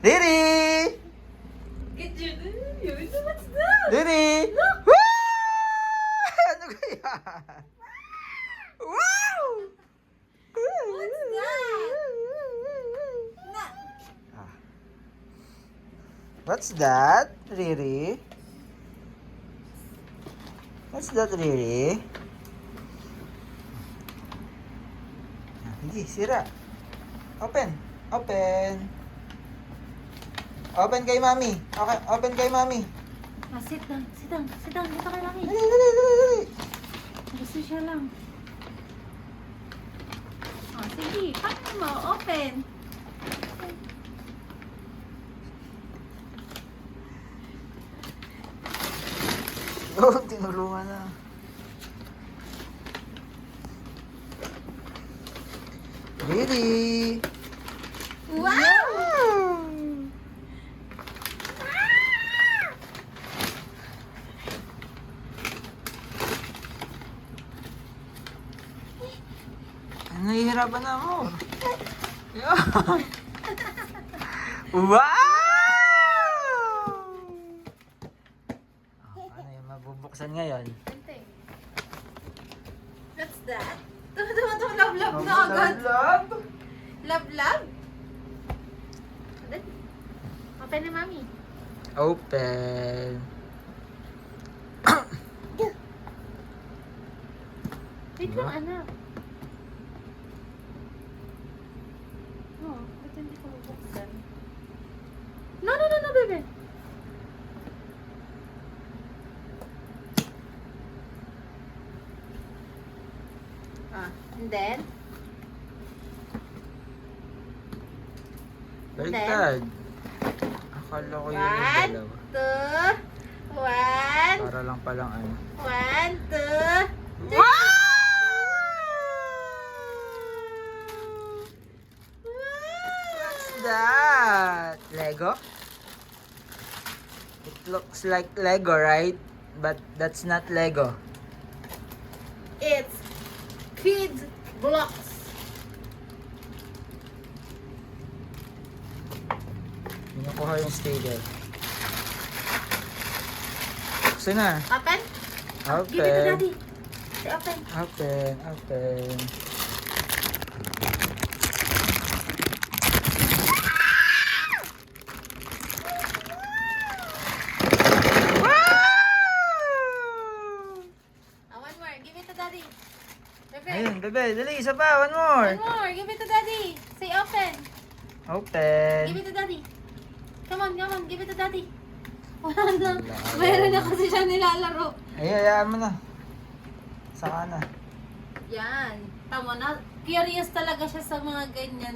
Riri! Get your... What's that? Riri! Look! Woo! Ano kaya? Wow! What's that? Na... Ah. What's that, Riri? What's that, Riri? Ah, hindi, sira. Open. Open. Open kay Mami. Okay, open kay Mami. Ah, sit down. Sit down. Sit down. Dito kay Mami. Dali, dali, dali, dali. Gusto siya lang. Oh, sige. Paano mo? Open. Oh, tinulungan na. Riri! Wow! Nahihirapan na mo. Yan. Wow! Oh, paano yung mabubuksan ngayon? Ante. What's that? Tama, love na agad. Love? Love? Dali. Open na, Mami. Open. Wait lang, anak. Oh, ba't hindi ko mabuksan? No, bebe. Ah, and then? Baliktad. Akala ko yun yung One, dalawa. two, one, Para lang palang ano. one, two, three. Wow! What's that? Lego? It looks like Lego, right? But that's not Lego. It's kids blocks. Kinukuha yung sticker. Buksan na. Open? Give it to Open. Daddy. Say open. Open. One more. Give it to Daddy. Bebe. Ayun, bebe, dali, isa pa, one more. One more. Give it to Daddy. Say open. Open. Give it to Daddy. Come on. Give it to Daddy. Wala na. Wala. Mayroon na kasi siya nilalaro. Ay, hayaan mo na. Saka na. Yan. Tama na. Curious talaga siya sa mga ganyan.